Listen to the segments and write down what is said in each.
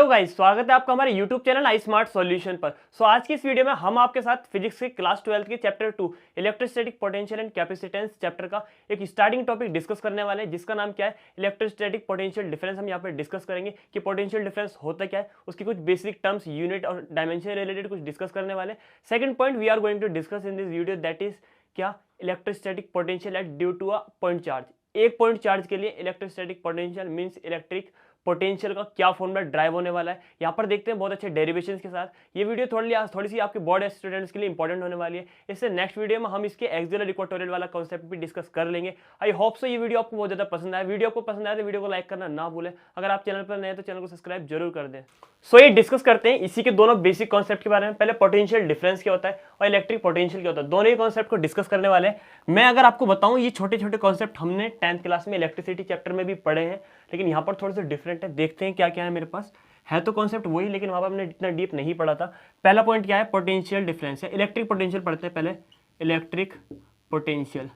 Hello guys, स्वागत है आपका हमारे YouTube चैनल आई स्मार्ट सॉल्यूशन पर। आज की इस वीडियो में हम आपके साथ फिजिक्स के क्लास 12 के chapter 2 electrostatic potential and capacitance chapter का एक स्टार्टिंग टॉपिक डिस्कस करने वाले हैं, जिसका नाम क्या है, इलेक्ट्रोस्टैटिक पोटेंशियल डिफरेंस। हम यहाँ पर डिस्कस करेंगे कि पोटेंशियल डिफरेंस होता क्या है, उसकी कुछ बेसिक टर्म्स, यूनिट और डायमेंशन रिलेटेड कुछ डिस्कस करने वाले। Second point we are going to discuss in this video, that is क्या, electrostatic potential at due to a point charge. एक पॉइंट चार्ज के लिए electrostatic potential means electric potential का क्या फॉर्मूला ड्राइव होने वाला है, यहाँ पर देखते हैं बहुत अच्छे डेरिवेशंस के साथ। ये वीडियो थोड़ी सी आपके बोर्ड स्टूडेंट्स के लिए इंपॉर्टेंट होने वाली है। इससे नेक्स्ट वीडियो में हम इसके एक्सियल इक्वेटोरियल वाला कॉन्सेप्ट भी डिस्कस कर लेंगे। आई होप सो ये वीडियो आपको बहुत ज्यादा पसंद आए। वीडियो को पसंद आए तो वीडियो को लाइक करना ना भूलें। अगर आप चैनल पर नए हैं तो चैनल को सब्सक्राइब जरूर कर दें। ये डिस्कस करते हैं इसी के दोनों बेसिक कॉन्सेप्ट के बारे में। पहले पोटेंशियल डिफरेंस क्या होता है और इलेक्ट्रिक पोटेंशियल क्या होता है, दोनों ही कॉन्सेप्ट को डिस्कस करने वाले हैं। मैं अगर आपको बताऊं, ये छोटे छोटे कॉन्सेप्ट हमने 10th क्लास में इलेक्ट्रिसिटी चैप्टर में भी पढ़े हैं, लेकिन यहाँ पर थोड़े से डिफरेंट है। देखते हैं क्या क्या है मेरे पास। है तो कॉन्सेप्ट वही, लेकिन वहां पर हमने इतना डीप नहीं पढ़ा था। पहला पॉइंट क्या है, पोटेंशियल डिफरेंस है। इलेक्ट्रिक पोटेंशियल पढ़ते हैं पहले। इलेक्ट्रिक पोटेंशियल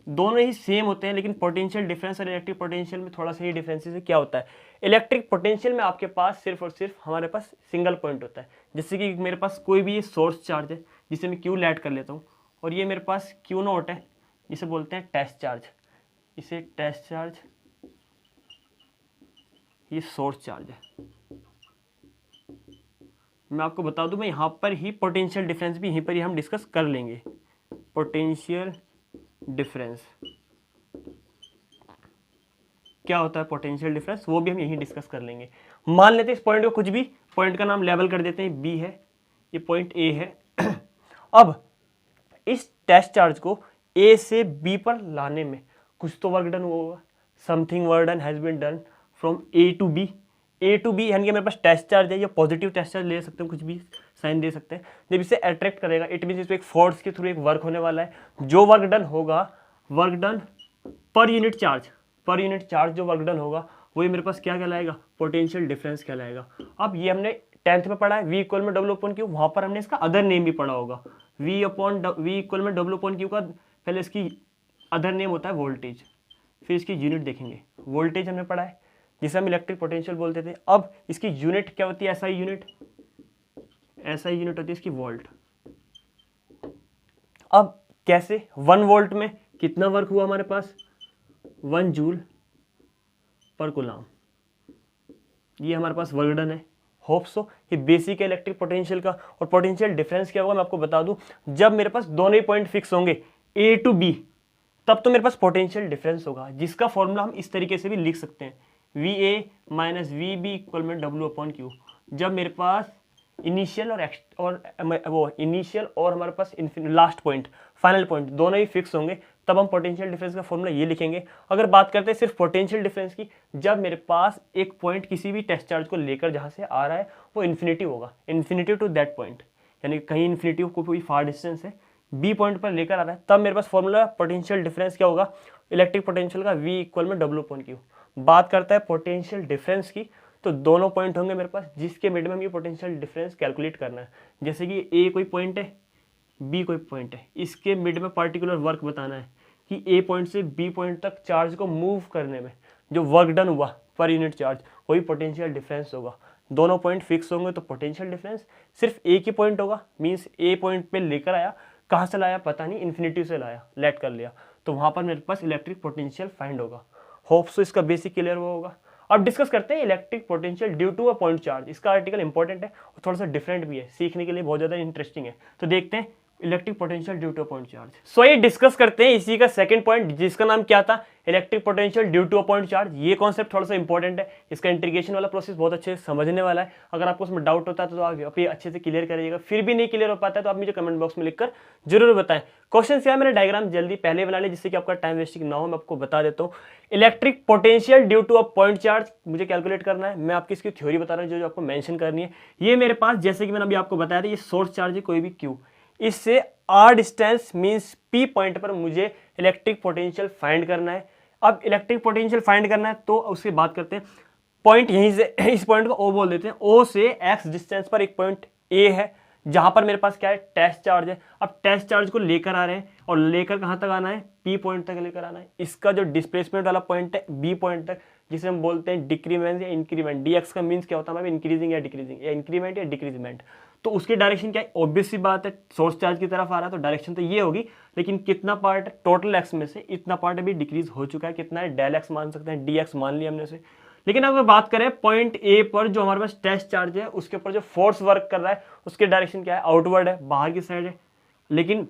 दोनों ही सेम होते हैं, लेकिन पोटेंशियल डिफरेंस और इलेक्ट्रिक पोटेंशियल में थोड़ा सा ही डिफरेंस है। क्या होता है, इलेक्ट्रिक पोटेंशियल में आपके पास सिर्फ और सिर्फ हमारे पास सिंगल पॉइंट होता है। जैसे कि मेरे पास कोई भी ये सोर्स चार्ज है, जिसे मैं क्यू ऐड कर लेता हूँ, और ये मेरे पास क्यू नॉट है, जिसे बोलते हैं टेस्ट चार्ज। इसे टेस्ट चार्ज, ये सोर्स चार्ज है। मैं आपको बता दूं, मैं यहाँ पर ही पोटेंशियल डिफरेंस भी यहीं पर ही हम डिस्कस कर लेंगे। पोटेंशियल डिफरेंस क्या होता है, पोटेंशियल डिफरेंस वो भी हम यहीं डिस्कस कर लेंगे। मान लेते हैं इस पॉइंट को, कुछ भी पॉइंट का नाम लेबल कर देते हैं, बी है, ये पॉइंट ए है। अब इस टेस्ट चार्ज को ए से बी पर लाने में कुछ तो वर्क डन होगा। Something work done has been done from A to B. A to B यानी कि मेरे पास टेस्ट चार्ज है, या पॉजिटिव टेस्ट चार्ज ले सकते हैं, कुछ भी साइन दे सकते हैं। जब इसे अट्रैक्ट करेगा, इट मीन इस पे एक फोर्स के थ्रू एक वर्क होने वाला है। जो वर्क डन होगा, work done per unit charge, per unit charge जो वर्क डन होगा वही मेरे पास क्या कहलाएगा, पोटेंशियल डिफरेंस कहलाएगा। अब ये हमने 10th में पढ़ा है, V इक्वल में डब्ल्यू अपॉन क्यू। वहां पर हमने इसका अदर नेम भी पढ़ा होगा। V इक्वल में डब्ल्यू अपॉन क्यू का पहले इसकी अदर नेम होता है वोल्टेज, फिर इसकी यूनिट देखेंगे। वोल्टेज हमने पढ़ा है, जिसे हम इलेक्ट्रिक पोटेंशियल बोलते थे। अब इसकी यूनिट क्या होती है, SI यूनिट। SI यूनिट होती है इसकी वोल्ट। अब कैसे, 1 वोल्ट में कितना वर्क हुआ हमारे पास, 1 जूल पर कूलम। ये हमारे पास वर्क डन है। होप सो ये बेसिक है इलेक्ट्रिक पोटेंशियल का। और पोटेंशियल डिफरेंस क्या होगा मैं आपको बता दूं, जब मेरे पास दोनों ही पॉइंट फिक्स होंगे ए टू बी, तब तो मेरे पास पोटेंशियल डिफरेंस होगा, जिसका फॉर्मूला हम इस तरीके से भी लिख सकते हैं, VA माइनस VB इक्वल में डब्ल्यू अपॉन क्यू। जब मेरे पास इनिशियल और इनिशियल और हमारे पास लास्ट पॉइंट, फाइनल पॉइंट दोनों ही फिक्स होंगे, तब हम पोटेंशियल डिफरेंस का फॉर्मूला ये लिखेंगे। अगर बात करते हैं सिर्फ पोटेंशियल डिफरेंस की, जब मेरे पास एक पॉइंट किसी भी टेस्ट चार्ज को लेकर जहां से आ रहा है वो इन्फिनिटी होगा, इन्फिनिटी टू दैट पॉइंट, यानी कहीं इन्फिनिटी को कोई फार डिस्टेंस है, बी पॉइंट पर लेकर आ रहा है, तब मेरे पास फॉर्मूला पोटेंशियल डिफरेंस क्या होगा, इलेक्ट्रिक पोटेंशियल का, V इक्वल में डब्ल्यू अपॉन क्यू। बात करता है पोटेंशियल डिफरेंस की, तो दोनों पॉइंट होंगे मेरे पास, जिसके मिड में हम ये पोटेंशियल डिफरेंस कैलकुलेट करना है। जैसे कि ए कोई पॉइंट है, बी कोई पॉइंट है, इसके मिड में पार्टिकुलर वर्क बताना है कि ए पॉइंट से बी पॉइंट तक चार्ज को मूव करने में जो वर्क डन हुआ पर यूनिट चार्ज, वही पोटेंशियल डिफरेंस होगा। दोनों पॉइंट फिक्स होंगे तो पोटेंशियल डिफरेंस सिर्फ एक ही पॉइंट होगा, मीन्स ए पॉइंट पे लेकर आया, कहाँ से लाया पता नहीं, इन्फिनिटी से लाया, लेट कर लिया, तो वहां पर मेरे पास इलेक्ट्रिक पोटेंशियल फाइंड होगा। होप सो इसका बेसिक क्लियर वो होगा। अब डिस्कस करते हैं electric potential due to a point charge. इसका आर्टिकल इंपॉर्टेंट है और थोड़ा सा डिफरेंट भी है, सीखने के लिए बहुत ज्यादा इंटरेस्टिंग है। तो देखते हैं electric potential due to a point charge. ये डिस्कस करते हैं इसी का सेकंड पॉइंट, जिसका नाम क्या था, electric potential due to a point charge. ये कॉन्सेप्ट थोड़ा सा इंपॉर्टेंट है, इसका इंटीग्रेशन वाला प्रोसेस बहुत अच्छे से समझने वाला है। अगर आपको उसमें डाउट होता है तो आप ये अच्छे से क्लियर करिएगा, फिर भी नहीं क्लियर हो पाता है तो आप मुझे कमेंट बॉक्स में लिखकर जरूर बताएं। क्वेश्चन क्या है, मैंने डायग्राम जल्दी पहले बना लिया जिससे कि आपका टाइम वेस्टिंग ना हो। मैं आपको बता देता हूँ, electric potential due to a point charge मुझे कैलकुलेट करना है। मैं आपकी इसकी थ्योरी बता रहा हूँ जो आपको मेंशन करनी है। ये मेरे पास, जैसे कि मैंने अभी आपको बताया था, ये सोर्स चार्ज है कोई भी क्यू, इससे r distance means p point पर मुझे इलेक्ट्रिक पोटेंशियल फाइंड करना है। अब इलेक्ट्रिक पोटेंशियल फाइंड करना है तो उसकी बात करते हैं। पॉइंट यहीं से, इस पॉइंट को O बोल देते हैं, O से x डिस्टेंस पर एक पॉइंट A है, जहां पर मेरे पास क्या है, टेस्ट चार्ज है। अब टेस्ट चार्ज को लेकर आ रहे हैं और लेकर कहां तक आना है, P पॉइंट तक लेकर आना है। इसका जो डिस्प्लेसमेंट वाला पॉइंट है B पॉइंट तक, जिसे हम बोलते हैं डिक्रीमेंट या इंक्रीमेंट। डी एक्स का मीन्स क्या होता है हमारे इंक्रीजिंग या डिक्रीजिंग, या इंक्रीमेंट या डिक्रीजमेंट। तो उसकी डायरेक्शन क्या है, ऑब्वियस सी बात है, सोर्स चार्ज की तरफ आ रहा है तो डायरेक्शन तो ये होगी, लेकिन कितना पार्ट टोटल एक्स में से इतना पार्ट अभी डिक्रीज हो चुका है, कितना है, डेल एक्स मान सकते हैं, डी एक्स मान लिया हमने से। लेकिन अगर बात करें पॉइंट ए पर जो हमारे पास टेस्ट चार्ज है उसके ऊपर जो फोर्स वर्क कर रहा है उसकी डायरेक्शन क्या है, आउटवर्ड है, बाहर की साइड है। लेकिन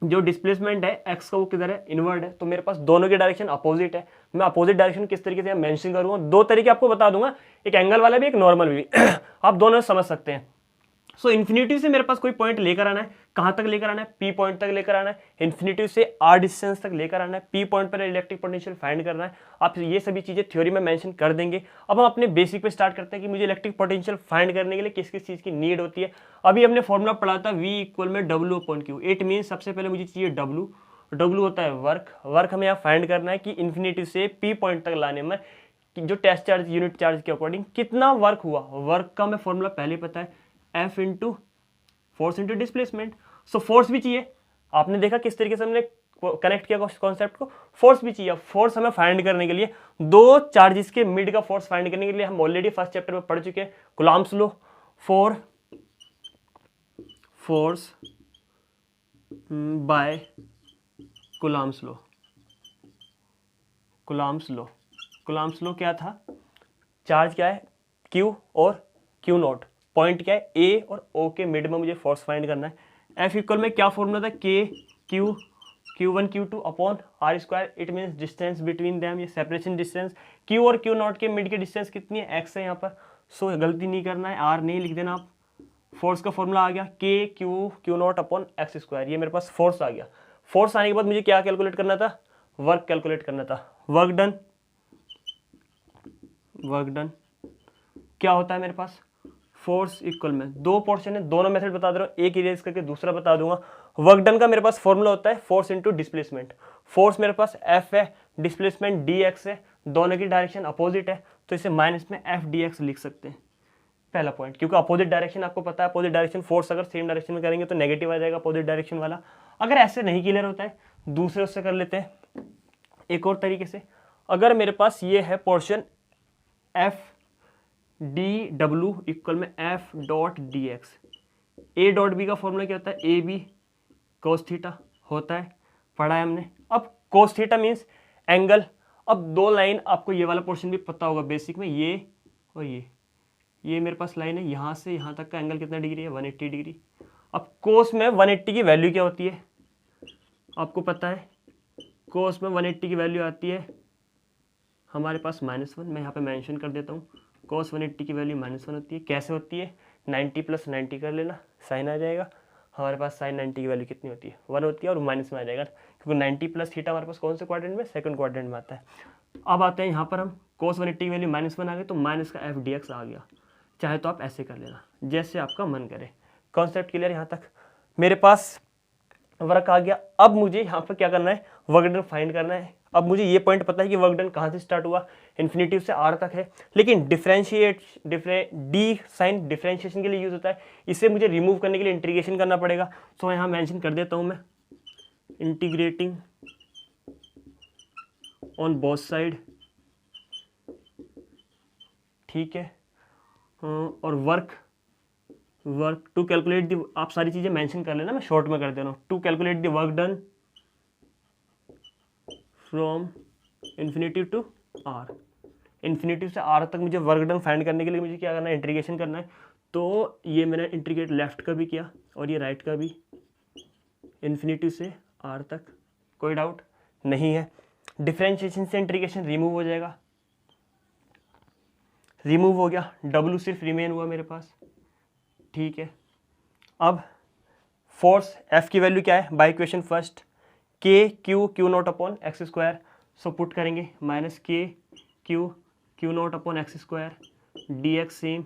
जो डिस्प्लेसमेंट है एक्स का वो किधर है, इनवर्ड है। तो मेरे पास दोनों की डायरेक्शन अपोजिट है। मैं अपोजिट डायरेक्शन किस तरीके से मेंशन करूंगा, दो तरीके आपको बता दूंगा, एक एंगल वाला भी एक नॉर्मल भी आप दोनों समझ सकते हैं। सो इन्फिनिटी से मेरे पास कोई पॉइंट लेकर आना है, कहां तक लेकर आना है, पी पॉइंट तक लेकर आना है, इन्फिनिटी से आर डिस्टेंस तक लेकर आना है, पी पॉइंट पर इलेक्ट्रिक पोटेंशियल फाइंड करना है। आप ये सभी चीजें थ्योरी में मेंशन कर देंगे। अब हम अपने बेसिक पे स्टार्ट करते हैं कि मुझे इलेक्ट्रिक पोटेंशियल फाइंड करने के लिए किस किस चीज की नीड होती है। अभी हमने फॉर्मूला पढ़ा था V इक्वल में W/Q। इट मीन सबसे पहले मुझे चाहिए W होता है वर्क हमें यहाँ फाइंड करना है कि इन्फिनिटी से पी पॉइंट तक लाने में जो टेस्ट चार्ज यूनिट चार्ज के अकॉर्डिंग कितना वर्क हुआ। वर्क का हमें फॉर्मूला पहले पता है, F into force into displacement. So force भी चाहिए, आपने देखा किस तरीके से हमने कनेक्ट किया कॉन्सेप्ट को, फोर्स भी चाहिए। फोर्स हमें फाइंड करने के लिए दो चार्जेस के मिड का फोर्स फाइंड करने के लिए हम ऑलरेडी फर्स्ट चैप्टर में पढ़ चुके हैं, Coulomb's law for force by Coulomb's law. Coulomb's law क्या था, चार्ज क्या है Q और Q नॉट, पॉइंट क्या है A और O के मिड में मुझे फोर्स फाइंड करना है। F इक्वल में क्या फॉर्मूला था, K Q1 Q2 upon R square. It means distance between them, ये सेपरेशन डिस्टेंस। Q और Q नॉट के मिड की डिस्टेंस कितनी है, X है यहाँ पर। सो गलती नहीं करना है, R नहीं लिख देना आप। फोर्स का फॉर्मूला आ गया K Q not upon X square. ये मेरे पास फोर्स आ गया। फोर्स आने के बाद मुझे क्या कैलकुलेट करना था, वर्क कैलकुलेट करना था। वर्क डन क्या होता है मेरे पास, फोर्स इक्वल में दो पोर्शन है, दोनों मेथड बता दे रहा हूँ, एक इरेज करके दूसरा बता दूंगा। वर्क डन का मेरे पास फॉर्मूला होता है फोर्स इंटू डिस्प्लेसमेंट। फोर्स मेरे पास F है, डिस्प्लेसमेंट dx है, दोनों की डायरेक्शन अपोजिट है तो इसे माइनस में F dx लिख सकते हैं। पहला पॉइंट, क्योंकि अपोजिट डायरेक्शन आपको पता है, अपोजिट डायरेक्शन फोर्स अगर सेम डायरेक्शन में करेंगे तो नेगेटिव आ जाएगा अपोजिट डायरेक्शन वाला। अगर ऐसे नहीं क्लियर होता है दूसरे उससे कर लेते हैं एक और तरीके से। अगर मेरे पास ये है पोर्शन F dw इक्वल में F dot D X, A dot B का फॉर्मूला क्या होता है, ए बी कोस थीटा होता है, पढ़ा है हमने। अब कोस थीटा मीन्स एंगल। अब दो लाइन, आपको ये वाला पोर्शन भी पता होगा बेसिक में, ये और ये मेरे पास लाइन है, यहाँ से यहाँ तक का एंगल कितना डिग्री है, 180 डिग्री। अब कोस में 180 की वैल्यू क्या होती है आपको पता है, कोस में 180 की वैल्यू आती है हमारे पास -1। मैं यहाँ पे मेंशन कर देता हूँ, कोस 180 की वैल्यू -1 होती है। कैसे होती है, 90 + 90 कर लेना, साइन आ जाएगा। हमारे पास साइन 90 की वैल्यू कितनी होती है, 1 होती है और माइनस में आ जाएगा, क्योंकि 90 + थीटा हमारे पास कौन से क्वाड्रेंट में, सेकंड क्वाड्रेंट में आता है। अब आते हैं यहाँ पर हम, कोस 180 की वैल्यू -1 आ गई तो माइनस का F dx आ गया। चाहे तो आप ऐसे कर लेना जैसे आपका मन करे। कॉन्सेप्ट क्लियर यहाँ तक, मेरे पास वर्क आ गया। अब मुझे यहाँ पर क्या करना है, वर्क डन फाइंड करना है। अब मुझे ये पॉइंट पता है कि वर्क डन कहाँ से स्टार्ट हुआ, इन्फिनिटी से R तक है, लेकिन डी साइन डिफरेंशिएशन के लिए यूज होता है, इसे मुझे रिमूव करने के लिए इंटीग्रेशन करना पड़ेगा। सो यहाँ मेंशन कर देता हूँ मैं, इंटीग्रेटिंग ऑन बोथ साइड, ठीक है। और वर्क टू कैलकुलेट दी, आप सारी चीजें मेंशन कर लेना, मैं शॉर्ट में कर दे रहा हूँ। To calculate the work done from infinity to R, infinity से R तक मुझे वर्क डन फाइंड करने के लिए मुझे क्या करना है, इंटीग्रेशन करना है। तो ये मैंने इंटीग्रेट लेफ्ट का भी किया और ये राइट का भी, इन्फिनिटी से R तक, कोई डाउट नहीं है। डिफरेंशिएशन से इंटीग्रेशन रिमूव हो जाएगा, रिमूव हो गया, W सिर्फ रिमेन हुआ मेरे पास, ठीक है। अब फोर्स F की वैल्यू क्या है, by equation first, K Q not upon x square. So put करेंगे -K Q not upon x square dx same,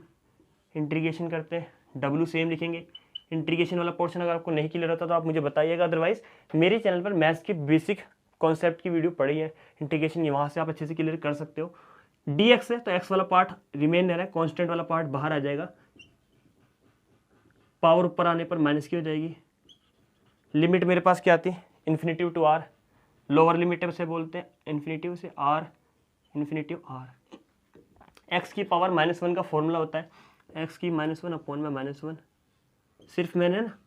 integration करते हैं, W सेम लिखेंगे। इंटीग्रेशन वाला पोर्शन अगर आपको नहीं क्लियर होता तो आप मुझे बताइएगा, अदरवाइज मेरे चैनल पर मैथ्स के बेसिक कॉन्सेप्ट की वीडियो पड़ी है, इंटीग्रेशन वहाँ से आप अच्छे से क्लियर कर सकते हो। dx है तो x वाला पार्ट रिमेन रह रहा है, कॉन्स्टेंट वाला पार्ट बाहर आ जाएगा, पावर ऊपर आने पर माइनस की हो जाएगी। लिमिट मेरे पास क्या आती है, infinity to R, lower limit से बोलते हैं इन्फिनिटी से R इन्फिनिटी आर। एक्स की पावर -1 का फॉर्मूला होता है एक्स की -1 अपॉन में -1। सिर्फ मैंने ना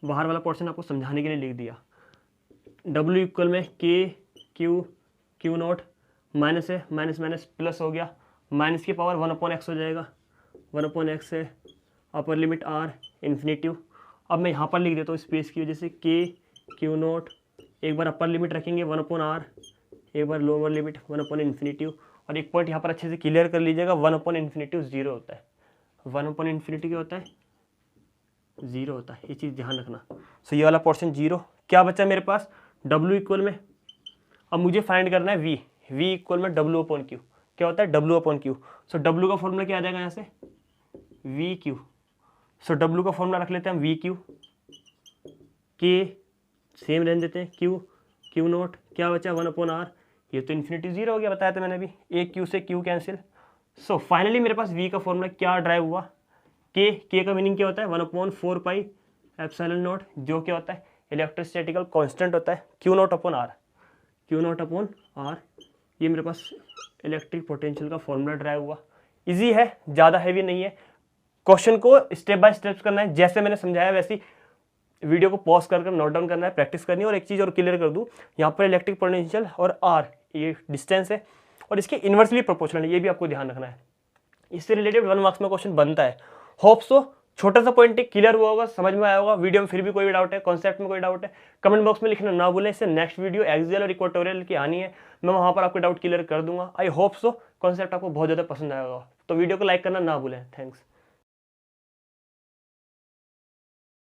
बाहर वाला पोर्शन आपको समझाने के लिए लिख दिया। W इक्वल में के क्यू नॉट माइनस है, माइनस माइनस प्लस हो गया, माइनस की पावर 1/x हो जाएगा, 1/x है, अपर लिमिट आर इन्फिनिटिव। अब मैं यहाँ पर लिख देता हूँ स्पेस की वजह से के क्यू नॉट, एक बार अपर लिमिट रखेंगे 1/r, एक बार लोअर लिमिट 1/इन्फिनिटिव। और एक पॉइंट यहाँ पर अच्छे से क्लियर कर लीजिएगा, 1/इन्फिनिटिव 0 होता है, 1/इन्फिनिटी क्या होता है 0 होता है, ये चीज़ ध्यान रखना। सो ये वाला पोर्शन 0। क्या बचा मेरे पास W इक्वल में, अब मुझे फाइंड करना है V इक्वल में W/Q। क्या होता है W/Q। सो W का फॉर्मूला क्या आ जाएगा यहाँ से VQ। सो W का फॉर्मूला रख लेते हैं हम VQ, K सेम रहने देते हैं, Q नॉट क्या बचा 1/r, ये तो इन्फिनिटी 0 हो गया, बताया था मैंने अभी, एक Q से Q कैंसिल। सो फाइनली मेरे पास V का फॉर्मूला क्या ड्राइव हुआ, K का मीनिंग क्या होता है 1/4 पाई एप्सिलॉन नॉट, जो क्या होता है इलेक्ट्रोस्टैटिकल कांस्टेंट होता है, Q नॉट अपॉन R। ये मेरे पास इलेक्ट्रिक पोटेंशियल का फॉर्मूला ड्राइव हुआ। इजी है, ज़्यादा हैवी नहीं है। क्वेश्चन को स्टेप बाय स्टेप करना है, जैसे मैंने समझाया वैसे वीडियो को पॉज कर नोट डाउन करना है, प्रैक्टिस करनी है। और एक चीज़ और क्लियर कर दूँ, यहाँ पर इलेक्ट्रिक पोटेंशियल और R ये डिस्टेंस है और इसके इन्वर्सली प्रोपोर्शनल है, ये भी आपको ध्यान रखना है। इससे रिलेटेड 1 मार्क्स में क्वेश्चन बनता है। होप सो छोटा सा पॉइंट क्लियर हुआ होगा, समझ में आया होगा। वीडियो में फिर भी कोई डाउट है, कॉन्सेप्ट में कोई डाउट है, कमेंट बॉक्स में लिखना ना भूलें। इससे नेक्स्ट वीडियो एक्सियल और इक्वेटोरियल की आनी है, मैं वहाँ पर आपके डाउट क्लियर कर दूंगा। आई होप सो कॉन्सेप्ट आपको बहुत ज़्यादा पसंद आया होगा, तो वीडियो को लाइक करना ना भूलें। थैंक्स।